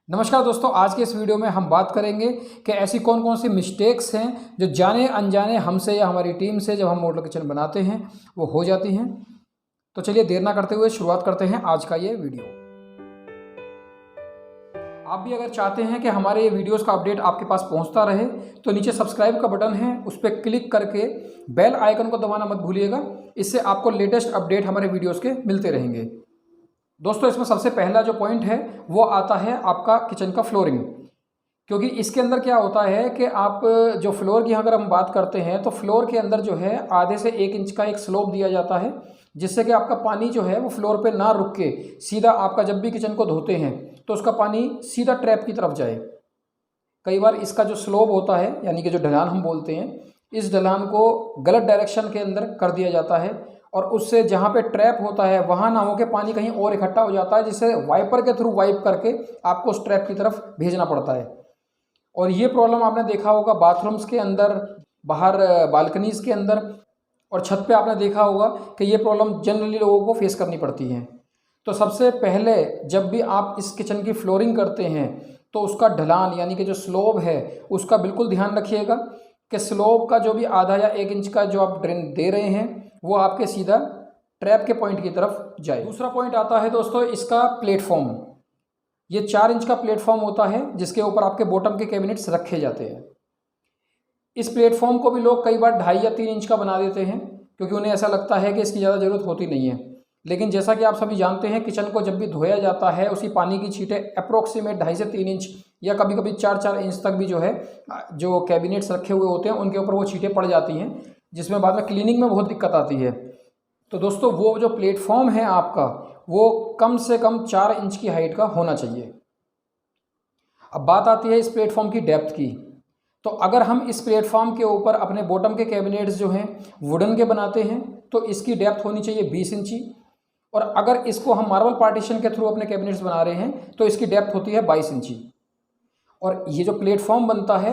नमस्कार दोस्तों, आज के इस वीडियो में हम बात करेंगे कि ऐसी कौन कौन सी मिस्टेक्स हैं जो जाने अनजाने हमसे या हमारी टीम से जब हम मॉडल किचन बनाते हैं वो हो जाती हैं। तो चलिए देर ना करते हुए शुरुआत करते हैं आज का ये वीडियो। आप भी अगर चाहते हैं कि हमारे ये वीडियोस का अपडेट आपके पास पहुंचता रहे तो नीचे सब्सक्राइब का बटन है, उस पर क्लिक करके बेल आइकन को दबाना मत भूलिएगा। इससे आपको लेटेस्ट अपडेट हमारे वीडियोज़ के मिलते रहेंगे। दोस्तों, इसमें सबसे पहला जो पॉइंट है वो आता है आपका किचन का फ्लोरिंग, क्योंकि इसके अंदर क्या होता है कि आप जो फ्लोर की अगर हम बात करते हैं तो फ्लोर के अंदर जो है आधे से 1 इंच का एक स्लोप दिया जाता है, जिससे कि आपका पानी जो है वो फ्लोर पे ना रुक के सीधा आपका जब भी किचन को धोते हैं तो उसका पानी सीधा ट्रैप की तरफ जाए। कई बार इसका जो स्लोप होता है यानी कि जो ढलान हम बोलते हैं, इस ढलान को गलत डायरेक्शन के अंदर कर दिया जाता है और उससे जहाँ पे ट्रैप होता है वहाँ ना होकर पानी कहीं और इकट्ठा हो जाता है, जिससे वाइपर के थ्रू वाइप करके आपको उस ट्रैप की तरफ भेजना पड़ता है। और ये प्रॉब्लम आपने देखा होगा बाथरूम्स के अंदर, बाहर बालकनीज़ के अंदर और छत पे आपने देखा होगा कि ये प्रॉब्लम जनरली लोगों को फेस करनी पड़ती है। तो सबसे पहले जब भी आप इस किचन की फ्लोरिंग करते हैं तो उसका ढलान यानी कि जो स्लोप है उसका बिल्कुल ध्यान रखिएगा कि स्लोप का जो भी आधा या 1 इंच का जो आप ड्रेन दे रहे हैं वो आपके सीधा ट्रैप के पॉइंट की तरफ जाए। दूसरा पॉइंट आता है दोस्तों इसका प्लेटफॉर्म। ये 4 इंच का प्लेटफॉर्म होता है जिसके ऊपर आपके बॉटम के कैबिनेट्स रखे जाते हैं। इस प्लेटफॉर्म को भी लोग कई बार 2.5 या 3 इंच का बना देते हैं क्योंकि उन्हें ऐसा लगता है कि इसकी ज़्यादा ज़रूरत होती नहीं है। लेकिन जैसा कि आप सभी जानते हैं, किचन को जब भी धोया जाता है उसी पानी की छींटें अप्रोक्सीमेट 2.5 से 3 इंच या कभी कभी 4-4 इंच तक भी जो है जो कैबिनेट्स रखे हुए होते हैं उनके ऊपर वो छींटें पड़ जाती हैं, जिसमें बाद में क्लीनिंग में बहुत दिक्कत आती है। तो दोस्तों, वो जो प्लेटफॉर्म है आपका वो कम से कम 4 इंच की हाइट का होना चाहिए। अब बात आती है इस प्लेटफॉर्म की डेप्थ की। तो अगर हम इस प्लेटफॉर्म के ऊपर अपने बॉटम के कैबिनेट्स जो हैं वुडन के बनाते हैं तो इसकी डेप्थ होनी चाहिए 20 इंची, और अगर इसको हम मार्बल पार्टीशन के थ्रू अपने कैबिनेट्स बना रहे हैं तो इसकी डेप्थ होती है 22 इंची। और ये जो प्लेटफॉर्म बनता है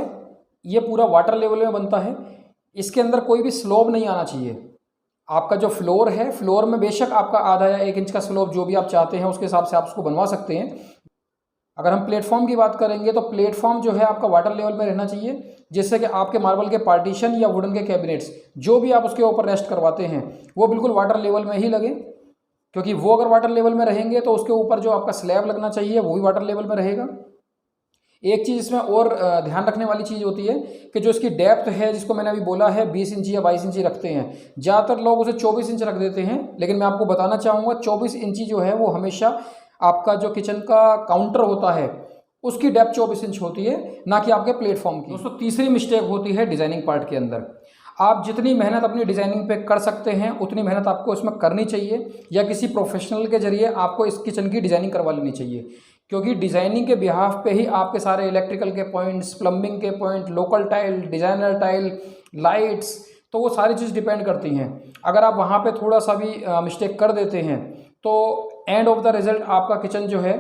ये पूरा वाटर लेवल में बनता है, इसके अंदर कोई भी स्लोप नहीं आना चाहिए। आपका जो फ्लोर है, फ्लोर में बेशक आपका आधा या 1 इंच का स्लोप जो भी आप चाहते हैं उसके हिसाब से आप उसको बनवा सकते हैं। अगर हम प्लेटफॉर्म की बात करेंगे तो प्लेटफॉर्म जो है आपका वाटर लेवल में रहना चाहिए, जिससे कि आपके मार्बल के पार्टीशन या वुडन के कैबिनेट्स जो भी आप उसके ऊपर रेस्ट करवाते हैं वो बिल्कुल वाटर लेवल में ही लगे, क्योंकि वो अगर वाटर लेवल में रहेंगे तो उसके ऊपर जो आपका स्लैब लगना चाहिए वो भी वाटर लेवल में रहेगा। एक चीज़ इसमें और ध्यान रखने वाली चीज़ होती है कि जो इसकी डेप्थ है, जिसको मैंने अभी बोला है 20 इंची या 22 इंची रखते हैं, ज़्यादातर लोग उसे 24 इंच रख देते हैं, लेकिन मैं आपको बताना चाहूँगा 24 इंची जो है वो हमेशा आपका जो किचन का काउंटर होता है उसकी डेप्थ 24 इंच होती है, ना कि आपके प्लेटफॉर्म की। दोस्तों, तीसरी मिस्टेक होती है डिज़ाइनिंग पार्ट के अंदर। आप जितनी मेहनत अपनी डिज़ाइनिंग पे कर सकते हैं उतनी मेहनत आपको इसमें करनी चाहिए, या किसी प्रोफेशनल के जरिए आपको इस किचन की डिज़ाइनिंग करवा लेनी चाहिए, क्योंकि डिज़ाइनिंग के बिहाफ पे ही आपके सारे इलेक्ट्रिकल के पॉइंट्स, प्लम्बिंग के point, local tile, designer tile, lights, तो वो सारी चीज़ डिपेंड करती हैं। अगर आप वहाँ पे थोड़ा सा भी मिस्टेक कर देते हैं तो एंड ऑफ द रिज़ल्ट आपका किचन जो है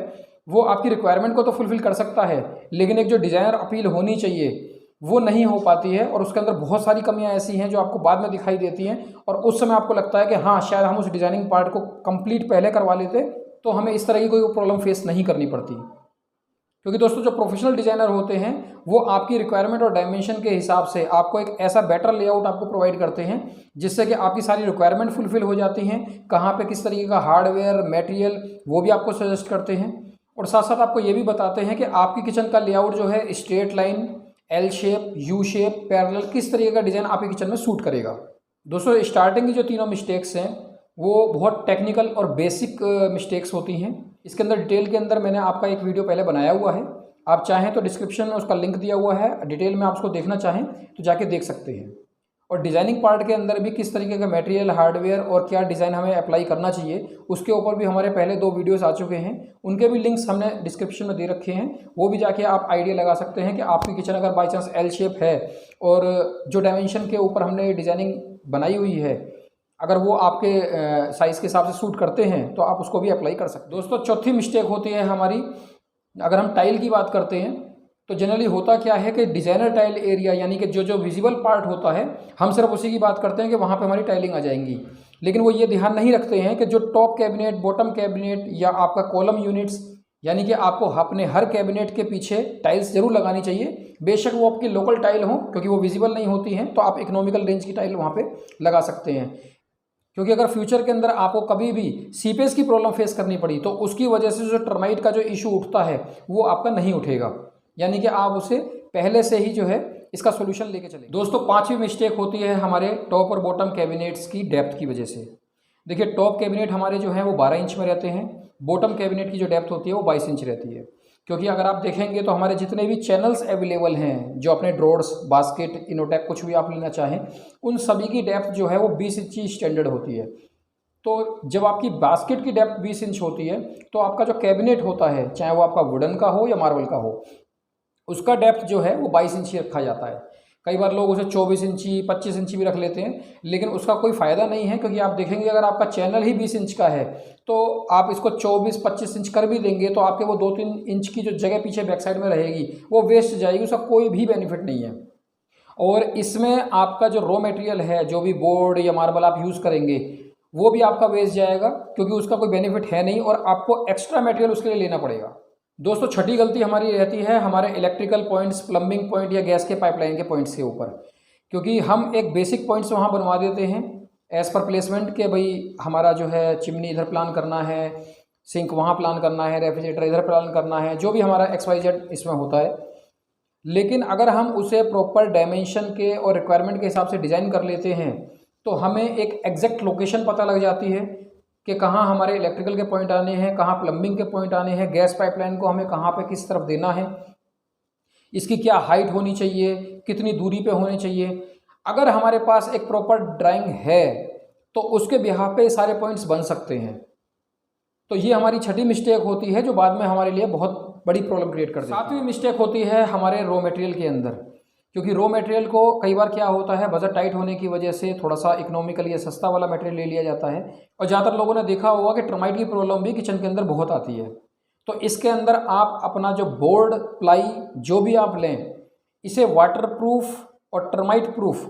वो आपकी रिक्वायरमेंट को तो फुलफ़िल कर सकता है, लेकिन एक जो डिज़ाइनर अपील होनी चाहिए वो नहीं हो पाती है, और उसके अंदर बहुत सारी कमियां ऐसी हैं जो आपको बाद में दिखाई देती हैं, और उस समय आपको लगता है कि हाँ शायद हम उस डिज़ाइनिंग पार्ट को कंप्लीट पहले करवा लेते तो हमें इस तरह की कोई प्रॉब्लम फेस नहीं करनी पड़ती। क्योंकि दोस्तों, जो प्रोफेशनल डिज़ाइनर होते हैं वो आपकी रिक्वायरमेंट और डायमेंशन के हिसाब से आपको एक ऐसा बेटर लेआउट आपको प्रोवाइड करते हैं जिससे कि आपकी सारी रिक्वायरमेंट फुलफ़िल हो जाती हैं। कहाँ पे किस तरीके का हार्डवेयर, मटेरियल, वो भी आपको सजेस्ट करते हैं, और साथ साथ आपको ये भी बताते हैं कि आपकी किचन का लेआउट जो है straight line, L shape, U shape, parallel, किस तरीके का डिज़ाइन आपके किचन में सूट करेगा। दोस्तों, स्टार्टिंग की जो तीनों मिस्टेक्स हैं वो बहुत टेक्निकल और बेसिक मिस्टेक्स होती हैं। इसके अंदर डिटेल के अंदर मैंने आपका एक वीडियो पहले बनाया हुआ है, आप चाहें तो डिस्क्रिप्शन में उसका लिंक दिया हुआ है, डिटेल में आप उसको देखना चाहें तो जाके देख सकते हैं। और डिज़ाइनिंग पार्ट के अंदर भी किस तरीके का मटेरियल, हार्डवेयर और क्या डिज़ाइन हमें अप्लाई करना चाहिए उसके ऊपर भी हमारे पहले 2 वीडियोस आ चुके हैं, उनके भी लिंक्स हमने डिस्क्रिप्शन में दे रखे हैं, वो भी जाके आप आइडिया लगा सकते हैं कि आपकी किचन अगर बाई चांस एल शेप है और जो डायमेंशन के ऊपर हमने डिज़ाइनिंग बनाई हुई है अगर वो आपके साइज़ के हिसाब से सूट करते हैं तो आप उसको भी अप्लाई कर सकते हैं। दोस्तों, चौथी मिस्टेक होती है हमारी, अगर हम टाइल की बात करते हैं तो जनरली होता क्या है कि डिज़ाइनर टाइल एरिया यानी कि जो जो विजिबल पार्ट होता है हम सिर्फ उसी की बात करते हैं कि वहाँ पे हमारी टाइलिंग आ जाएंगी, लेकिन वो ये ध्यान नहीं रखते हैं कि जो टॉप कैबिनेट, बॉटम कैबिनेट या आपका कॉलम यूनिट्स यानी कि आपको अपने हर कैबिनेट के पीछे टाइल्स जरूर लगानी चाहिए, बेशक वो आपकी लोकल टाइल हो, क्योंकि वो विजिबल नहीं होती हैं, तो आप इकोनॉमिकल रेंज की टाइल वहाँ पे लगा सकते हैं। क्योंकि अगर फ्यूचर के अंदर आपको कभी भी सीपेज की प्रॉब्लम फेस करनी पड़ी तो उसकी वजह से जो टर्माइट का जो इशू उठता है वो आपका नहीं उठेगा, यानी कि आप उसे पहले से ही जो है इसका सोल्यूशन लेके चलें। दोस्तों, पांचवी मिस्टेक होती है हमारे टॉप और बॉटम कैबिनेट्स की डेप्थ की वजह से। देखिए, टॉप कैबिनेट हमारे जो हैं वो 12 इंच में रहते हैं, बॉटम कैबिनेट की जो डेप्थ होती है वो 22 इंच रहती है। क्योंकि अगर आप देखेंगे तो हमारे जितने भी चैनल्स अवेलेबल हैं, जो अपने ड्रॉर्स, बास्केट, इनोटेक कुछ भी आप लेना चाहें, उन सभी की डेप्थ जो है वो 20 इंच स्टैंडर्ड होती है। तो जब आपकी बास्केट की डेप्थ 20 इंच होती है तो आपका जो कैबिनेट होता है, चाहे वो आपका वुडन का हो या मार्बल का हो, उसका डेप्थ जो है वो 22 इंची रखा जाता है। कई बार लोग उसे 24 इंची 25 इंची भी रख लेते हैं, लेकिन उसका कोई फ़ायदा नहीं है, क्योंकि आप देखेंगे अगर आपका चैनल ही 20 इंच का है तो आप इसको 24-25 इंच कर भी देंगे तो आपके वो 2-3 इंच की जो जगह पीछे बैक साइड में रहेगी वो वेस्ट जाएगी, उसका कोई भी बेनिफिट नहीं है। और इसमें आपका जो रॉ मटेरियल है, जो भी बोर्ड या मार्बल आप यूज़ करेंगे, वो भी आपका वेस्ट जाएगा, क्योंकि उसका कोई बेनिफिट है नहीं और आपको एक्स्ट्रा मटेरियल उसके लिए लेना पड़ेगा। दोस्तों, छठी गलती हमारी रहती है हमारे इलेक्ट्रिकल पॉइंट्स, प्लम्बिंग पॉइंट या गैस के पाइपलाइन के पॉइंट्स के ऊपर, क्योंकि हम एक बेसिक पॉइंट्स वहाँ बनवा देते हैं एज़ पर प्लेसमेंट के, भाई हमारा जो है चिमनी इधर प्लान करना है, सिंक वहाँ प्लान करना है, रेफ्रिजरेटर इधर प्लान करना है, जो भी हमारा XYZ इसमें होता है। लेकिन अगर हम उसे प्रॉपर डायमेंशन के और रिक्वायरमेंट के हिसाब से डिज़ाइन कर लेते हैं तो हमें एक एग्जैक्ट लोकेशन पता लग जाती है कि कहाँ हमारे इलेक्ट्रिकल के पॉइंट आने हैं, कहाँ प्लम्बिंग के पॉइंट आने हैं, गैस पाइपलाइन को हमें कहाँ पे किस तरफ देना है, इसकी क्या हाइट होनी चाहिए, कितनी दूरी पे होनी चाहिए। अगर हमारे पास एक प्रॉपर ड्राइंग है तो उसके बिहाफ पे सारे पॉइंट्स बन सकते हैं। तो ये हमारी छठी मिस्टेक होती है जो बाद में हमारे लिए बहुत बड़ी प्रॉब्लम क्रिएट कर देती है। सातवीं मिस्टेक होती है हमारे रॉ मटेरियल के अंदर, क्योंकि रॉ मटेरियल को कई बार क्या होता है, बजट टाइट होने की वजह से थोड़ा सा इकोनॉमिकली या सस्ता वाला मटेरियल ले लिया जाता है। और ज़्यादातर लोगों ने देखा होगा कि टर्माइट की प्रॉब्लम भी किचन के अंदर बहुत आती है। तो इसके अंदर आप अपना जो बोर्ड, प्लाई, जो भी आप लें, इसे वाटर प्रूफ और टर्माइट प्रूफ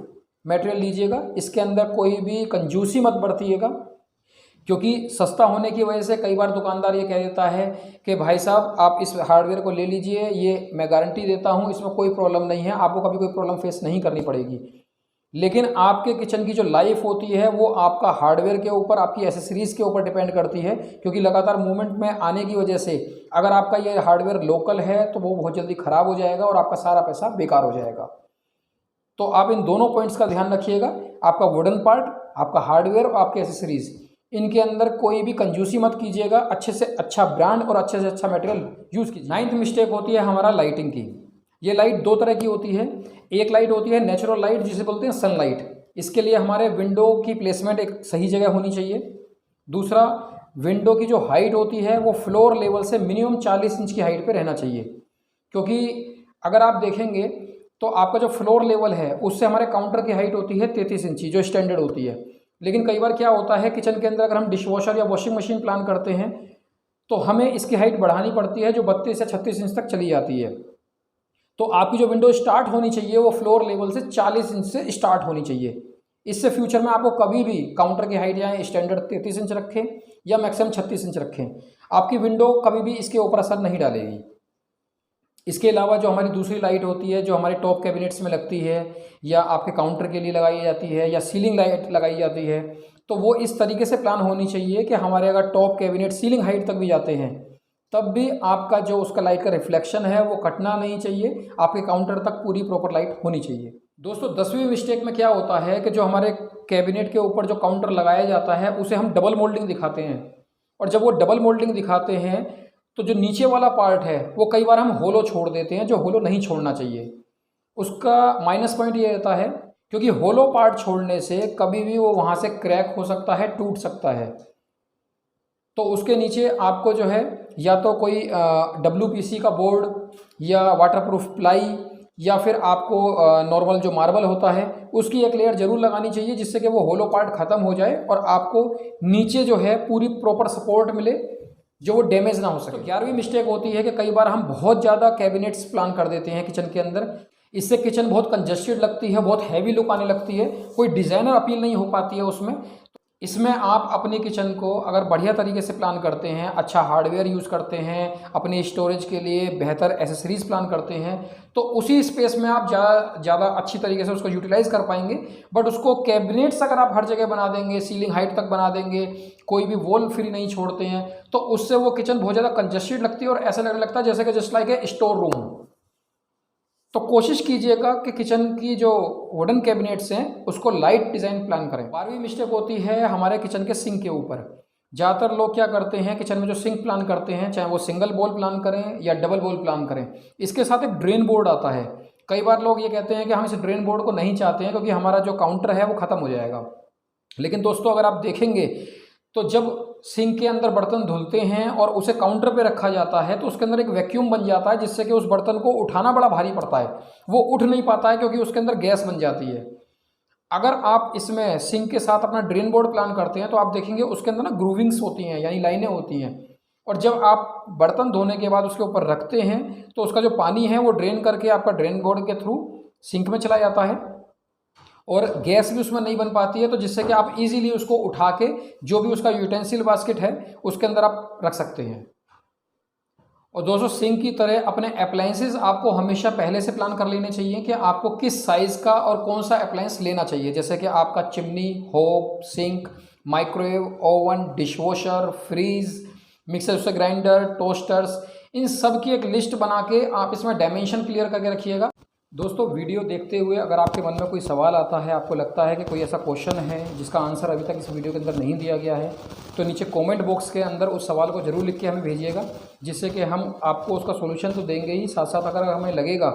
मटेरियल लीजिएगा। इसके अंदर कोई भी कंजूसी मत बरतिएगा, क्योंकि सस्ता होने की वजह से कई बार दुकानदार ये कह देता है कि भाई साहब आप इस हार्डवेयर को ले लीजिए, ये मैं गारंटी देता हूँ, इसमें कोई प्रॉब्लम नहीं है, आपको कभी कोई प्रॉब्लम फेस नहीं करनी पड़ेगी। लेकिन आपके किचन की जो लाइफ होती है वो आपका हार्डवेयर के ऊपर, आपकी एसेसरीज़ के ऊपर डिपेंड करती है, क्योंकि लगातार मूवमेंट में आने की वजह से अगर आपका ये हार्डवेयर लोकल है तो वो बहुत जल्दी ख़राब हो जाएगा और आपका सारा पैसा बेकार हो जाएगा। तो आप इन दोनों पॉइंट्स का ध्यान रखिएगा, आपका वुडन पार्ट, आपका हार्डवेयर और आपके एसेसरीज़, इनके अंदर कोई भी कंजूसी मत कीजिएगा, अच्छे से अच्छा ब्रांड और अच्छे से अच्छा मटेरियल यूज़ कीजिए। 9th मिस्टेक होती है हमारा लाइटिंग की। ये लाइट दो तरह की होती है, एक लाइट होती है नेचुरल लाइट जिसे बोलते हैं सनलाइट, इसके लिए हमारे विंडो की प्लेसमेंट एक सही जगह होनी चाहिए। दूसरा, विंडो की जो हाइट होती है वो फ्लोर लेवल से मिनिमम 40 इंच की हाइट पर रहना चाहिए, क्योंकि अगर आप देखेंगे तो आपका जो फ्लोर लेवल है उससे हमारे काउंटर की हाइट होती है 33 इंची जो स्टैंडर्ड होती है। लेकिन कई बार क्या होता है, किचन के अंदर अगर हम डिशवॉशर या वॉशिंग मशीन प्लान करते हैं तो हमें इसकी हाइट बढ़ानी पड़ती है, जो 32 या 36 इंच तक चली जाती है। तो आपकी जो विंडो स्टार्ट होनी चाहिए वो फ्लोर लेवल से 40 इंच से स्टार्ट होनी चाहिए। इससे फ्यूचर में आपको कभी भी काउंटर की हाइट या स्टैंडर्ड 33 इंच रखें या मैक्सिमम 36 इंच रखें, आपकी विंडो कभी भी इसके ऊपर असर नहीं डालेगी। इसके अलावा जो हमारी दूसरी लाइट होती है, जो हमारे टॉप कैबिनेट्स में लगती है या आपके काउंटर के लिए लगाई जाती है या सीलिंग लाइट लगाई जाती है, तो वो इस तरीके से प्लान होनी चाहिए कि हमारे अगर टॉप कैबिनेट सीलिंग हाइट तक भी जाते हैं तब भी आपका जो उसका लाइट का रिफ्लेक्शन है वो कटना नहीं चाहिए, आपके काउंटर तक पूरी प्रॉपर लाइट होनी चाहिए। दोस्तों, 10वीं मिस्टेक में क्या होता है कि जो हमारे कैबिनेट के ऊपर जो काउंटर लगाया जाता है उसे हम डबल मोल्डिंग दिखाते हैं, और जब वो डबल मोल्डिंग दिखाते हैं तो जो नीचे वाला पार्ट है वो कई बार हम होलो छोड़ देते हैं, जो होलो नहीं छोड़ना चाहिए। उसका माइनस पॉइंट ये रहता है क्योंकि होलो पार्ट छोड़ने से कभी भी वो वहाँ से क्रैक हो सकता है, टूट सकता है। तो उसके नीचे आपको जो है या तो कोई WPC का बोर्ड या वाटरप्रूफ प्लाई या फिर आपको नॉर्मल जो मार्बल होता है उसकी एक लेयर ज़रूर लगानी चाहिए, जिससे कि वो होलो पार्ट ख़त्म हो जाए और आपको नीचे जो है पूरी प्रॉपर सपोर्ट मिले, जो वो डैमेज ना हो सके। तो 11वीं मिस्टेक होती है कि कई बार हम बहुत ज़्यादा कैबिनेट्स प्लान कर देते हैं किचन के अंदर, इससे किचन बहुत कंजस्टेड लगती है, बहुत हैवी लुक आने लगती है, कोई डिज़ाइनर अपील नहीं हो पाती है उसमें। इसमें आप अपनी किचन को अगर बढ़िया तरीके से प्लान करते हैं, अच्छा हार्डवेयर यूज़ करते हैं, अपनी स्टोरेज के लिए बेहतर एसेसरीज प्लान करते हैं, तो उसी स्पेस में आप ज़्यादा अच्छी तरीके से उसको यूटिलाइज़ कर पाएंगे। बट उसको कैबिनेट्स अगर आप हर जगह बना देंगे, सीलिंग हाइट तक बना देंगे, कोई भी वॉल फ्री नहीं छोड़ते हैं, तो उससे वो किचन बहुत ज़्यादा कंजस्टेड लगती है और ऐसा लगने लगता है जैसे कि just like a store room. तो कोशिश कीजिएगा कि किचन की जो वुडन कैबिनेट्स हैं उसको लाइट डिज़ाइन प्लान करें। 12वीं मिस्टेक होती है हमारे किचन के सिंक के ऊपर। ज़्यादातर लोग क्या करते हैं, किचन में जो सिंक प्लान करते हैं, चाहे वो सिंगल बोल प्लान करें या डबल बोल प्लान करें, इसके साथ एक ड्रेन बोर्ड आता है। कई बार लोग ये कहते हैं कि हम इस ड्रेन बोर्ड को नहीं चाहते हैं क्योंकि हमारा जो काउंटर है वो ख़त्म हो जाएगा। लेकिन दोस्तों अगर आप देखेंगे तो जब सिंक के अंदर बर्तन धुलते हैं और उसे काउंटर पे रखा जाता है तो उसके अंदर एक वैक्यूम बन जाता है जिससे कि उस बर्तन को उठाना बड़ा भारी पड़ता है, वो उठ नहीं पाता है क्योंकि उसके अंदर गैस बन जाती है। अगर आप इसमें सिंक के साथ अपना ड्रेन बोर्ड प्लान करते हैं तो आप देखेंगे उसके अंदर ना ग्रूविंग्स होती हैं, यानी लाइनें होती हैं, और जब आप बर्तन धोने के बाद उसके ऊपर रखते हैं तो उसका जो पानी है वो ड्रेन करके आपका ड्रेन बोर्ड के थ्रू सिंक में चला जाता है और गैस भी उसमें नहीं बन पाती है, तो जिससे कि आप इजीली उसको उठा के जो भी उसका यूटेंसिल बास्केट है उसके अंदर आप रख सकते हैं। और दोस्तों सिंक की तरह अपने अप्लायंसेस आपको हमेशा पहले से प्लान कर लेने चाहिए कि आपको किस साइज़ का और कौन सा अप्लायंस लेना चाहिए, जैसे कि आपका chimney, hob, sink, microwave, oven, dishwasher, fridge, mixer grinder, toasters, इन सब की एक लिस्ट बना के आप इसमें डायमेंशन क्लियर करके रखिएगा। दोस्तों वीडियो देखते हुए अगर आपके मन में कोई सवाल आता है, आपको लगता है कि कोई ऐसा क्वेश्चन है जिसका आंसर अभी तक इस वीडियो के अंदर नहीं दिया गया है, तो नीचे कमेंट बॉक्स के अंदर उस सवाल को ज़रूर लिख के हमें भेजिएगा, जिससे कि हम आपको उसका सोल्यूशन तो देंगे ही, साथ साथ अगर हमें लगेगा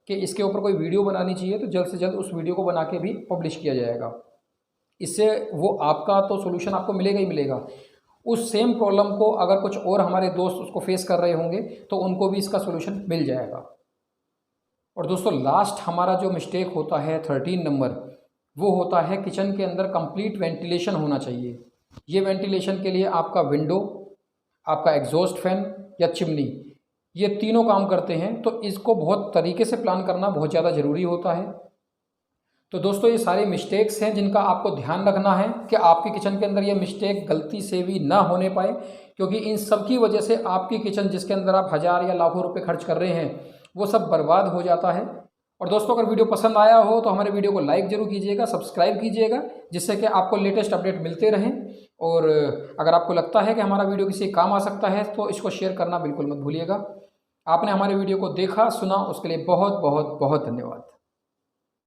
कि इसके ऊपर कोई वीडियो बनानी चाहिए तो जल्द से जल्द उस वीडियो को बना के भी पब्लिश किया जाएगा। इससे वो आपका तो सोल्यूशन आपको मिलेगा ही मिलेगा। उस सेम प्रॉब्लम को अगर कुछ और हमारे दोस्त उसको फेस कर रहे होंगे तो उनको भी इसका सोल्यूशन मिल जाएगा। और दोस्तों लास्ट हमारा जो मिस्टेक होता है 13 नंबर, वो होता है किचन के अंदर कंप्लीट वेंटिलेशन होना चाहिए। ये वेंटिलेशन के लिए आपका विंडो, आपका एग्जॉस्ट फैन या चिमनी, ये तीनों काम करते हैं, तो इसको बहुत तरीके से प्लान करना बहुत ज़्यादा ज़रूरी होता है। तो दोस्तों ये सारी मिस्टेक्स हैं जिनका आपको ध्यान रखना है कि आपकी किचन के अंदर ये मिस्टेक गलती से भी ना होने पाए, क्योंकि इन सब की वजह से आपकी किचन जिसके अंदर आप हज़ार या लाखों रुपए खर्च कर रहे हैं वो सब बर्बाद हो जाता है। और दोस्तों अगर वीडियो पसंद आया हो तो हमारे वीडियो को लाइक ज़रूर कीजिएगा, सब्सक्राइब कीजिएगा, जिससे कि आपको लेटेस्ट अपडेट मिलते रहें। और अगर आपको लगता है कि हमारा वीडियो किसी काम आ सकता है तो इसको शेयर करना बिल्कुल मत भूलिएगा। आपने हमारे वीडियो को देखा, सुना, उसके लिए बहुत बहुत बहुत धन्यवाद।